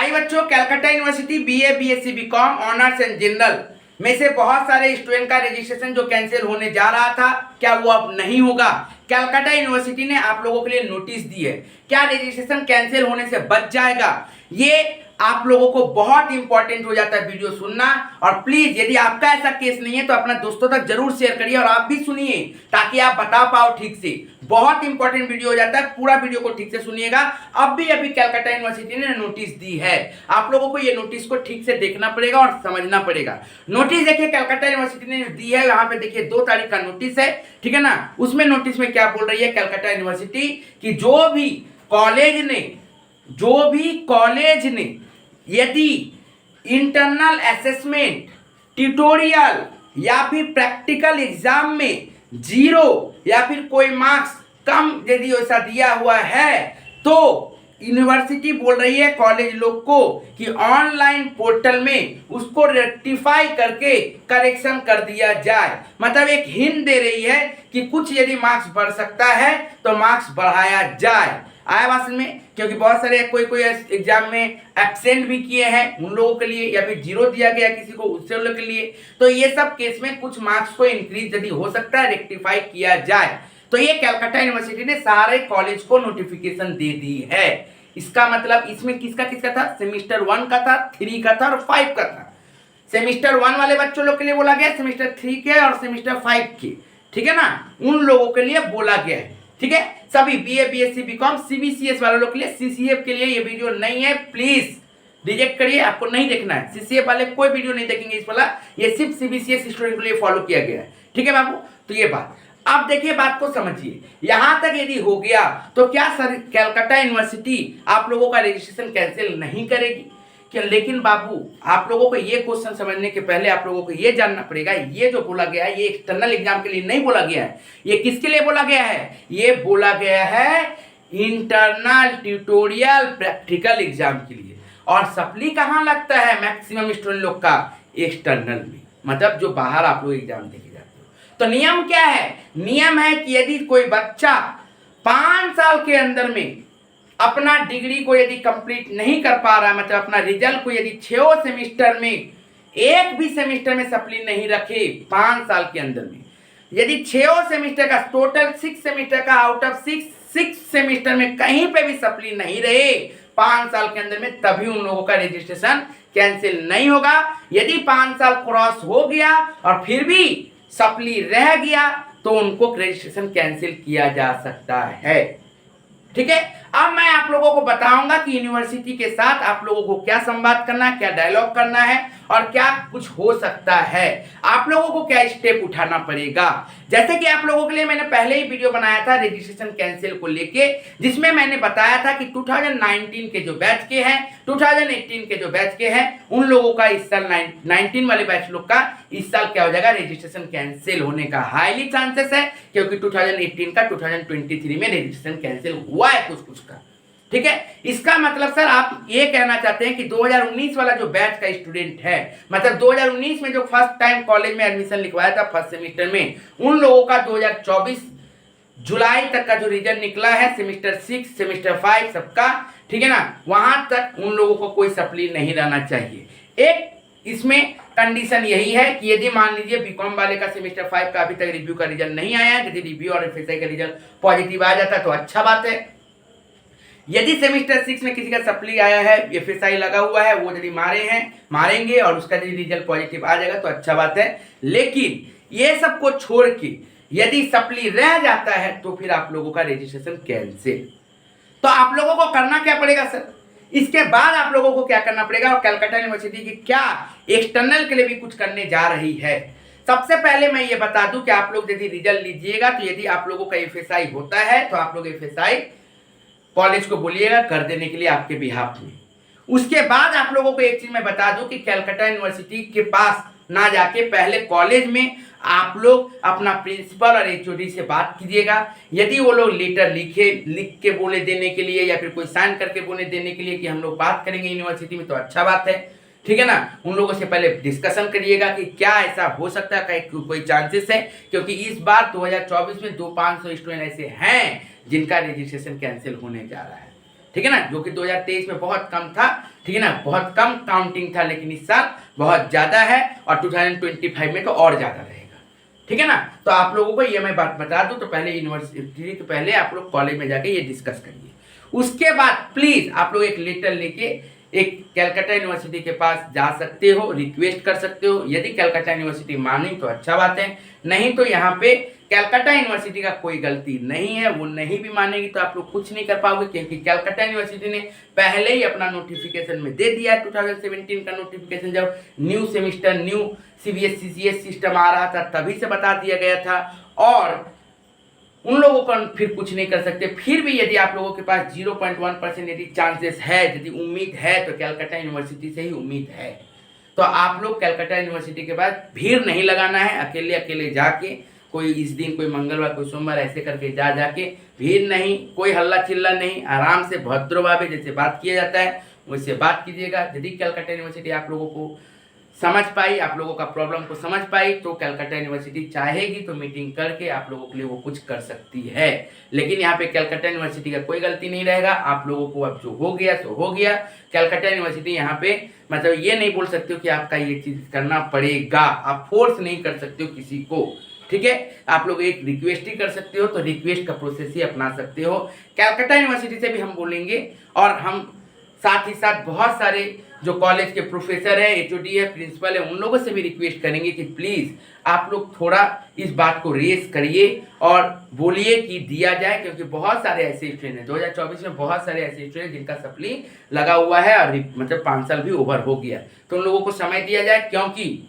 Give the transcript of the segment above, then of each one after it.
आई बच्चों, Calcutta university BA BSc BCom honours and general में से बहुत सारे स्टूडेंट का रजिस्ट्रेशन जो कैंसिल होने जा रहा था, क्या वो अब नहीं होगा? कलकत्ता यूनिवर्सिटी ने आप लोगों के लिए नोटिस दी है। क्या रजिस्ट्रेशन कैंसिल होने से बच जाएगा? ये आप लोगों को बहुत इंपॉर्टेंट हो जाता है वीडियो सुनना। और प्लीज यदि आपका ऐसा केस नहीं है तो अपना दोस्तों तक जरूर शेयर करिए और आप भी सुनिए ताकि आप बता पाओ ठीक से। बहुत इंपॉर्टेंट वीडियो हो जाता है, पूरा वीडियो को ठीक से सुनिएगा। अभी कलकत्ता यूनिवर्सिटी ने नोटिस दी है, आप लोगों को ये नोटिस को ठीक से देखना पड़ेगा और समझना पड़ेगा। नोटिस देखिए कलकत्ता यूनिवर्सिटी ने दी है, यहाँ पे देखिए 2 तारीख का नोटिस है, ठीक है ना। उसमें नोटिस में क्या बोल रही है कलकत्ता यूनिवर्सिटी कि जो भी कॉलेज ने यदि इंटरनल असेसमेंट, ट्यूटोरियल या फिर प्रैक्टिकल एग्जाम में 0 या फिर कोई मार्क्स कम यदि ऐसा दिया हुआ है तो यूनिवर्सिटी बोल रही है कॉलेज लोग को कि ऑनलाइन पोर्टल में उसको रेक्टिफाई करके करेक्शन कर दिया जाए। मतलब एक हिंट दे रही है कि कुछ यदि मार्क्स बढ़ सकता है तो मार्क्स बढ़ाया जाए। आया बात में, क्योंकि बहुत सारे कोई एग्जाम में एब्सेंट भी किए हैं उन लोगों के लिए, या फिर 0 दिया गया किसी को उससे लोगों के लिए, तो ये सब केस में कुछ मार्क्स को इंक्रीज यदि हो सकता है रेक्टिफाई किया जाए। तो ये कलकत्ता यूनिवर्सिटी ने सारे कॉलेज को नोटिफिकेशन दे दी है। इसका मतलब इसमें किसका किसका था? सेमिस्टर 1 का था, 3 का था और 5 का था। सेमिस्टर 1 वाले बच्चों लोग के लिए बोला गया, सेमिस्टर 3 के और सेमिस्टर 5 के, ठीक है ना, उन लोगों के लिए बोला गया है, ठीक है। सभी बीए बीएससी बीकॉम सीबीसीएस वाले लोग के लिए, सीसीएफ के लिए ये वीडियो नहीं है, प्लीज रिजेक्ट करिए, आपको नहीं देखना है। सीसीएफ वाले कोई वीडियो नहीं देखेंगे इस वाला, ये सिर्फ सीबीसीएस स्टूडेंट के लिए फॉलो किया गया है, ठीक है बाबू। तो ये बात अब देखिए, बात को समझिए। यहां तक यदि हो गया तो क्या सर कलकत्ता यूनिवर्सिटी आप लोगों का रजिस्ट्रेशन कैंसिल नहीं करेगी क्या? लेकिन बाबू आप लोगों को ये क्वेश्चन समझने के पहले आप लोगों को ये जानना पड़ेगा, ये जो बोला गया है ये एक्सटर्नल एग्जाम के लिए नहीं बोला गया है। ये किसके लिए बोला गया है? ये बोला गया है इंटरनल, ट्यूटोरियल, प्रैक्टिकल एग्जाम के लिए। और सप्ली कहाँ लगता है मैक्सिमम स्टूडेंट लोग का? एक्सटर्नल में, मतलब जो बाहर आप लोग एग्जाम देके जाते हो। तो नियम क्या है? नियम है कि यदि कोई बच्चा 5 साल के अंदर में अपना डिग्री को यदि कंप्लीट नहीं कर पा रहा है, मतलब अपना रिजल्ट को यदि 6 सेमिस्टर में एक भी सेमिस्टर में सप्ली नहीं रखे 5 साल के अंदर में, यदि 6 सेमिस्टर का टोटल 6 सेमिस्टर का आउट ऑफ 6 सेमिस्टर में कहीं पे भी सप्ली नहीं रहे 5 साल के अंदर में, तभी उन लोगों का रजिस्ट्रेशन कैंसिल नहीं होगा। यदि 5 साल क्रॉस हो गया और फिर भी सप्ली रह गया तो उनको रजिस्ट्रेशन कैंसिल किया जा सकता है, ठीक है। अब मैं आप लोगों को बताऊंगा कि यूनिवर्सिटी के साथ आप लोगों को क्या संवाद करना है, क्या डायलॉग करना है और क्या कुछ हो सकता है, आप लोगों को क्या स्टेप उठाना पड़ेगा। जैसे कि आप लोगों के लिए मैंने पहले ही वीडियो बनाया था रजिस्ट्रेशन कैंसिल को लेके, जिसमें मैंने बताया था कि 2019 के जो बैच के हैं, 2018 के जो बैच के हैं, उन लोगों का इस साल 19 वाले बैच लोग का इस साल क्या हो जाएगा, रजिस्ट्रेशन कैंसिल होने का हाईली चांसेस है, क्योंकि 2018 का 2023 में रजिस्ट्रेशन कैंसिल हुआ है कुछ का, ठीक है। इसका मतलब सर आप ये कहना चाहते हैं कि 2019 वाला जो बैच का स्टूडेंट है, मतलब 2019 में जो फर्स्ट टाइम कॉलेज में एडमिशन लिखवाया था फर्स्ट सेमेस्टर में, उन लोगों का 2024 जुलाई तक का जो रिजल्ट निकला है सेमेस्टर 6 सेमेस्टर 5 सबका, ठीक है ना, वहां तक उन लोगों को कोई सप्ली नहीं रहना चाहिए। एक इसमें कंडीशन यही है कि यदि मान लीजिए बीकॉम वाले का सेमेस्टर 5 का अभी तक रिव्यू का रिजल्ट नहीं आया है, यदि रिव्यू और एफएसआई का रिजल्ट पॉजिटिव आ जाता है तो अच्छा बात है। यदि सेमेस्टर 6 में किसी का सप्ली आया है, एफएसआई लगा हुआ है, वो यदि मारेंगे और उसका यदि रिजल्ट पॉजिटिव आ जाएगा तो अच्छा बात है। लेकिन ये सब को छोड़ के यदि सप्ली रह जाता है तो फिर आप लोगों का रजिस्ट्रेशन कैंसिल। तो आप लोगों को करना क्या पड़ेगा सर? इसके बाद आप लोगों को क्या करना पड़ेगा, और कलकत्ता यूनिवर्सिटी की क्या एक्सटर्नल के लिए भी कुछ करने जा रही है। सबसे पहले मैं ये बता दूं कि आप लोग यदि रिजल्ट लीजिएगा तो यदि आप लोगों का एफएसआई होता है तो आप लोग एफएसआई कॉलेज को बोलिएगा कर देने के लिए आपके बिहाफ में। उसके बाद आप लोगों को एक चीज मैं बता दूं कि कलकत्ता यूनिवर्सिटी के पास ना जाके पहले कॉलेज में आप लोग अपना प्रिंसिपल और एचओडी से बात कीजिएगा। यदि वो लोग लेटर लिख के बोले देने के लिए या फिर कोई साइन करके बोले देने के लिए कि हम लोग बात करेंगे यूनिवर्सिटी में, तो अच्छा बात है, ठीक है ना। उन लोगों से पहले डिस्कशन करिएगा कि क्या ऐसा हो सकता है, कोई चांसेस है, क्योंकि इस बार 2024 में 500 स्टूडेंट ऐसे हैं जिनका रजिस्ट्रेशन कैंसिल होने जा रहा है, ठीक है ना, जो कि 2023 में बहुत कम था, ठीक है ना, बहुत कम काउंटिंग था, लेकिन इस साल बहुत ज़्यादा है और 2025 में तो और ज़्यादा रहेगा, ठीक है ना। तो आप लोगों को ये मैं बात बता दूं, तो पहले यूनिवर्सिटी के पहले आप लोग कॉलेज में जाके ये डिस्कस करिए। उसके बाद प्लीज़ आप लोग एक लेटर लेके एक कलकत्ता यूनिवर्सिटी के पास जा सकते हो, रिक्वेस्ट कर सकते हो। यदि कलकत्ता यूनिवर्सिटी मानी तो अच्छा बात है, नहीं तो यहाँ पे कलकत्ता यूनिवर्सिटी का कोई गलती नहीं है, वो नहीं भी मानेगी तो आप लोग कुछ नहीं कर पाओगे, क्योंकि कलकत्ता यूनिवर्सिटी ने पहले ही अपना नोटिफिकेशन में दे दिया 2017 का नोटिफिकेशन, जब new semester new CBSE system आ रहा था तभी से बता दिया गया था, और उन लोगों का फिर कुछ नहीं कर सकते। फिर भी यदि आप लोगों के पास 0.1% यदि चांसेस है, यदि उम्मीद है, तो कलकत्ता यूनिवर्सिटी से ही उम्मीद है। तो आप लोग कलकत्ता यूनिवर्सिटी के बाद भीड़ नहीं लगाना है, अकेले अकेले जाके कोई इस दिन कोई मंगलवार कोई सोमवार ऐसे करके जाके, भीड़ नहीं, कोई हल्ला चिल्ला नहीं, आराम से भद्रभावे जैसे बात किया जाता है वैसे बात कीजिएगा। यदि कलकत्ता यूनिवर्सिटी आप लोगों को समझ पाई, आप लोगों का प्रॉब्लम को समझ पाई, तो कलकत्ता यूनिवर्सिटी चाहेगी तो मीटिंग करके आप लोगों के लिए वो कुछ कर सकती है। लेकिन यहाँ पे कलकत्ता यूनिवर्सिटी का कोई गलती नहीं रहेगा, आप लोगों को अब जो हो गया सो हो गया। कलकत्ता यूनिवर्सिटी यहाँ पे मतलब ये नहीं बोल सकते हो कि आपका ये चीज़ करना पड़ेगा, आप फोर्स नहीं कर सकते हो किसी को, ठीक है। आप लोग एक रिक्वेस्ट ही कर सकते हो, तो रिक्वेस्ट का प्रोसेस ही अपना सकते हो। कलकत्ता यूनिवर्सिटी से भी हम बोलेंगे, और हम साथ ही साथ बहुत सारे जो कॉलेज के प्रोफेसर है, HOD है, प्रिंसिपल है, उन लोगों से भी रिक्वेस्ट करेंगे कि प्लीज़ आप लोग थोड़ा इस बात को रेस करिए और बोलिए कि दिया जाए, क्योंकि बहुत सारे ऐसे स्टूडेंट हैं 2024 में, बहुत सारे ऐसे स्टूडेंट जिनका सप्ली लगा हुआ है और मतलब 5 साल भी ओवर हो गया, तो उन लोगों को समय दिया जाए। क्योंकि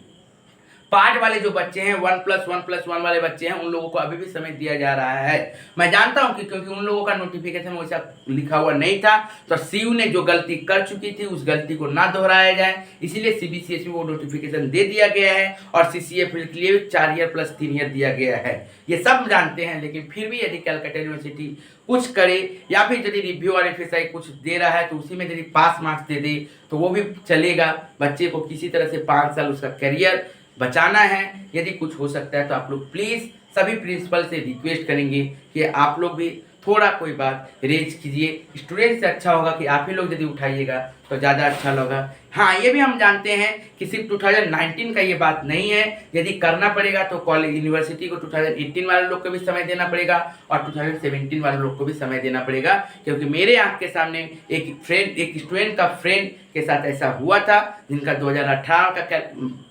पार्ट वाले जो बच्चे हैं 1+1+1 वाले बच्चे हैं, उन लोगों को अभी भी समय दिया जा रहा है। मैं जानता हूं कि क्योंकि उन लोगों का नोटिफिकेशन वैसा लिखा हुआ नहीं था, तो CU ने जो गलती कर चुकी थी उस गलती को ना दोहराया जाए, इसीलिए CBCSE वो नोटिफिकेशन दे दिया गया है, और CCA फिर के लिए 4 ईयर + 3 ईयर दिया गया है। ये सब जानते हैं, लेकिन फिर भी यदि कलकत्ता यूनिवर्सिटी कुछ करे, या फिर यदि रिव्यू और FSI कुछ दे रहा है तो उसी में यदि पास मार्क्स दे दे तो वो भी चलेगा। बच्चे को किसी तरह से 5 साल उसका करियर बचाना है, यदि कुछ हो सकता है तो आप लोग प्लीज़ सभी प्रिंसिपल से रिक्वेस्ट करेंगे कि आप लोग भी थोड़ा कोई बात रेज कीजिए। स्टूडेंट से अच्छा होगा कि आप ही लोग यदि उठाइएगा तो ज़्यादा अच्छा होगा। हाँ, ये भी हम जानते हैं कि सिर्फ 2019 का ये बात नहीं है, यदि करना पड़ेगा तो कॉलेज यूनिवर्सिटी को 2018 वाले लोग को भी समय देना पड़ेगा और 2017 वाले लोग को भी समय देना पड़ेगा, क्योंकि मेरे आँख के सामने एक स्टूडेंट का फ्रेंड के साथ ऐसा हुआ था, जिनका 2018 का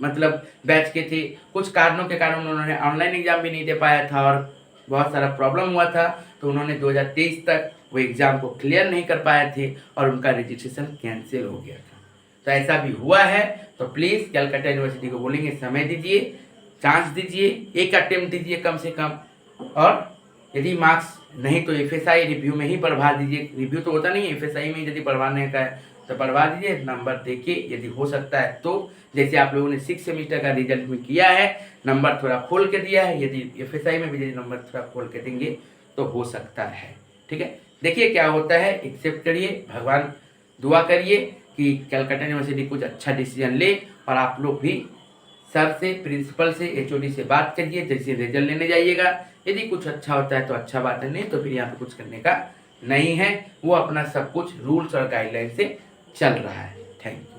मतलब बैच के थे, कुछ कारणों के कारण उन्होंने ऑनलाइन एग्जाम भी नहीं दे पाया था और बहुत सारा प्रॉब्लम हुआ था, तो उन्होंने 2023 तक वो एग्ज़ाम को क्लियर नहीं कर पाए थे और उनका रजिस्ट्रेशन कैंसिल हो गया था। तो ऐसा भी हुआ है, तो प्लीज़ कलकत्ता यूनिवर्सिटी को बोलेंगे समय दीजिए, चांस दीजिए, एक अटेम्प्ट दीजिए कम से कम, और यदि मार्क्स नहीं तो FSI रिव्यू में ही बढ़वा दीजिए। रिव्यू तो होता नहीं है, FSI में यदि बढ़वाने का है तो बढ़वा दीजिए, नंबर देखिए यदि हो सकता है तो। जैसे आप लोगों ने 6 सेमेस्टर का रिजल्ट में किया है, नंबर थोड़ा खोल के दिया है, यदि FSI में भी यदि नंबर थोड़ा खोल के देंगे तो हो सकता है, ठीक है। देखिए क्या होता है, एक्सेप्ट करिए, भगवान दुआ करिए कि कलकत्ता यूनिवर्सिटी कुछ अच्छा डिसीजन ले, और आप लोग भी सर से, प्रिंसिपल से, HOD से बात करिए, जैसे रिजल्ट लेने जाइएगा। यदि कुछ अच्छा होता है तो अच्छा बात है, नहीं तो फिर यहाँ पे कुछ करने का नहीं है, वो अपना सब कुछ रूल्स और गाइडलाइन से चल रहा है। Thank you.